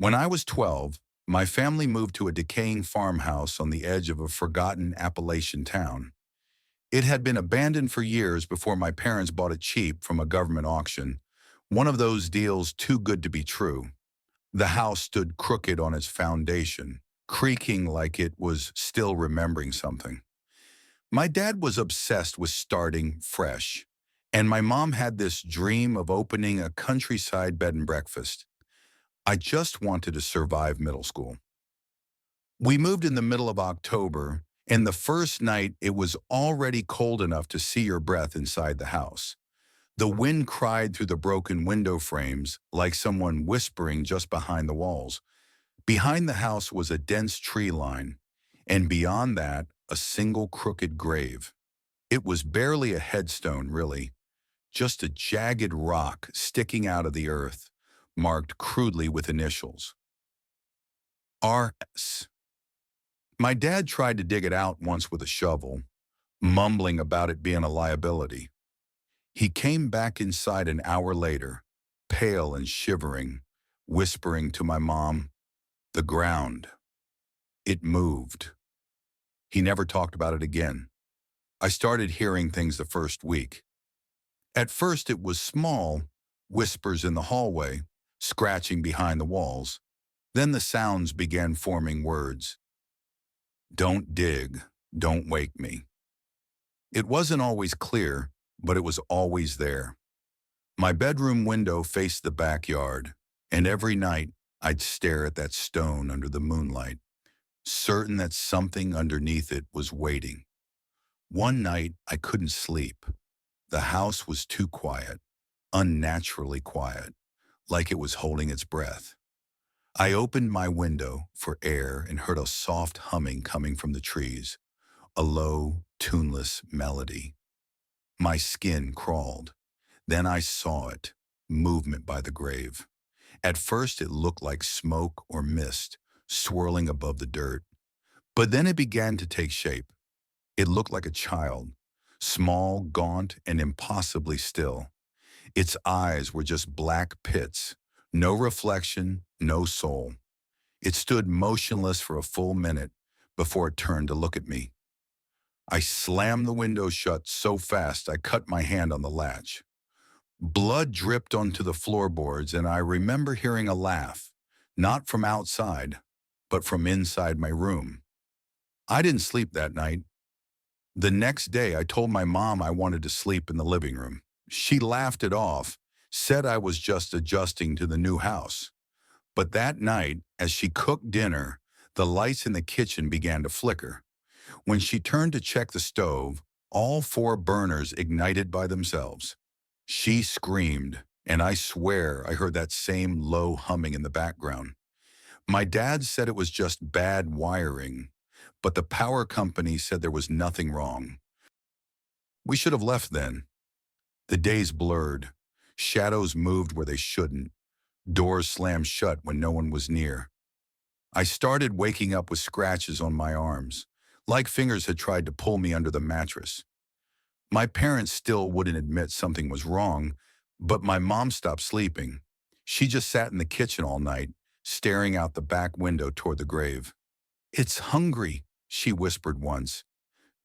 When I was 12, my family moved to a decaying farmhouse on the edge of a forgotten Appalachian town. It had been abandoned for years before my parents bought it cheap from a government auction, one of those deals too good to be true. The house stood crooked on its foundation, creaking like it was still remembering something. My dad was obsessed with starting fresh, and my mom had this dream of opening a countryside bed and breakfast. I just wanted to survive middle school. We moved in the middle of October, and the first night it was already cold enough to see your breath inside the house. The wind cried through the broken window frames like someone whispering just behind the walls. Behind the house was a dense tree line, and beyond that, a single crooked grave. It was barely a headstone, really, just a jagged rock sticking out of the earth, marked crudely with initials. R.S. My dad tried to dig it out once with a shovel, mumbling about it being a liability. He came back inside an hour later, pale and shivering, whispering to my mom, "The ground. It moved." He never talked about it again. I started hearing things the first week. At first it was small, whispers in the hallway, scratching behind the walls. Then the sounds began forming words. "Don't dig, don't wake me." It wasn't always clear, but it was always there. My bedroom window faced the backyard, and every night I'd stare at that stone under the moonlight, certain that something underneath it was waiting. One night I couldn't sleep. The house was too quiet, unnaturally quiet, like it was holding its breath. I opened my window for air and heard a soft humming coming from the trees, a low, tuneless melody. My skin crawled. Then I saw it, movement by the grave. At first it looked like smoke or mist swirling above the dirt, but then it began to take shape. It looked like a child, small, gaunt, and impossibly still. Its eyes were just black pits, no reflection, no soul. It stood motionless for a full minute before it turned to look at me. I slammed the window shut so fast I cut my hand on the latch. Blood dripped onto the floorboards, and I remember hearing a laugh, not from outside, but from inside my room. I didn't sleep that night. The next day, I told my mom I wanted to sleep in the living room. She laughed it off, said I was just adjusting to the new house. But that night, as she cooked dinner, the lights in the kitchen began to flicker. When she turned to check the stove, all four burners ignited by themselves. She screamed, and I swear I heard that same low humming in the background. My dad said it was just bad wiring, but the power company said there was nothing wrong. We should have left then. The days blurred. Shadows moved where they shouldn't. Doors slammed shut when no one was near. I started waking up with scratches on my arms, like fingers had tried to pull me under the mattress. My parents still wouldn't admit something was wrong, but my mom stopped sleeping. She just sat in the kitchen all night, staring out the back window toward the grave. "It's hungry," she whispered once,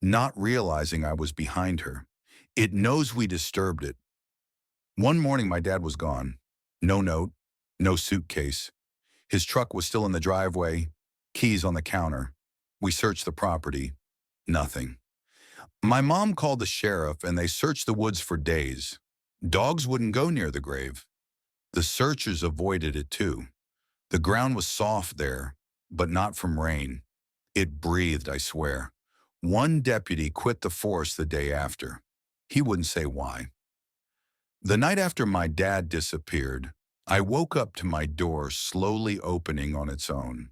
not realizing I was behind her. "It knows we disturbed it." One morning my dad was gone. No note, no suitcase. His truck was still in the driveway, keys on the counter. We searched the property. Nothing. My mom called the sheriff and they searched the woods for days. Dogs wouldn't go near the grave. The searchers avoided it too. The ground was soft there, but not from rain. It breathed, I swear. One deputy quit the force the day after. He wouldn't say why. The night after my dad disappeared, I woke up to my door slowly opening on its own.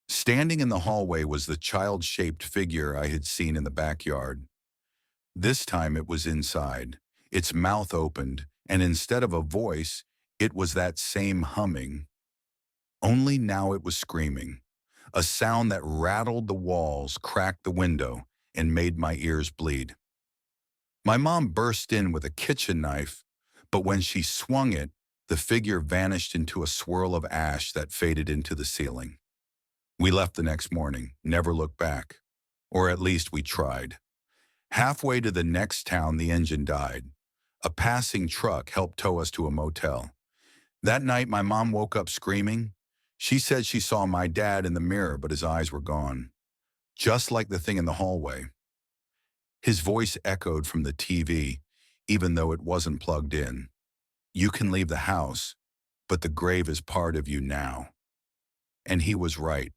Standing in the hallway was the child-shaped figure I had seen in the backyard. This time it was inside. Its mouth opened, and instead of a voice, it was that same humming. Only now it was screaming, a sound that rattled the walls, cracked the window, and made my ears bleed. My mom burst in with a kitchen knife, but when she swung it, The figure vanished into a swirl of ash that faded into the ceiling. We left the next morning, never looked back. Or at least we tried. Halfway to the next town, the engine died. A passing truck helped tow us to a motel. That night, my mom woke up screaming. She said she saw my dad in the mirror, but his eyes were gone. Just like the thing in the hallway. His voice echoed from the TV, even though it wasn't plugged in. You can leave the house, but the grave is part of you now. And he was right.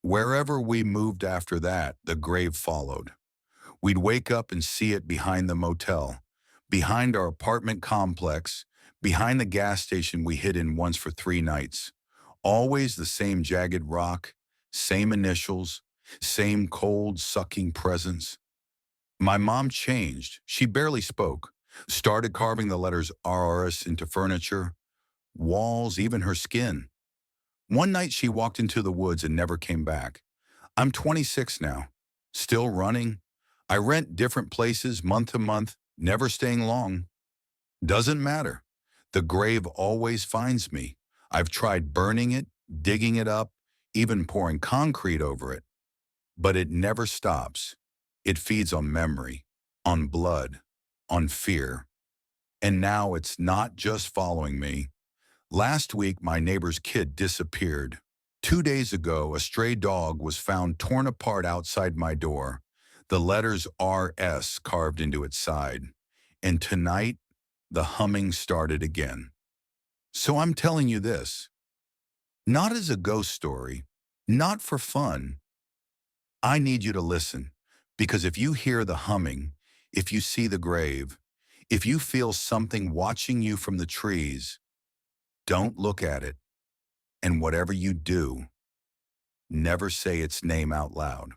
Wherever we moved after that, the grave followed. We'd wake up and see it behind the motel, behind our apartment complex, behind the gas station we hid in once for 3 nights. Always the same jagged rock, same initials, same cold, sucking presence. My mom changed. She barely spoke, started carving the letters RRS into furniture, walls, even her skin. One night she walked into the woods and never came back. I'm 26 now, still running. I rent different places month to month, never staying long. Doesn't matter. The grave always finds me. I've tried burning it, digging it up, even pouring concrete over it. But it never stops. It feeds on memory, on blood, on fear. And now it's not just following me. Last week, my neighbor's kid disappeared. 2 days ago, a stray dog was found torn apart outside my door, the letters RS carved into its side. And tonight, the humming started again. So I'm telling you this, not as a ghost story, not for fun. I need you to listen, because if you hear the humming, if you see the grave, if you feel something watching you from the trees, don't look at it. And whatever you do, never say its name out loud.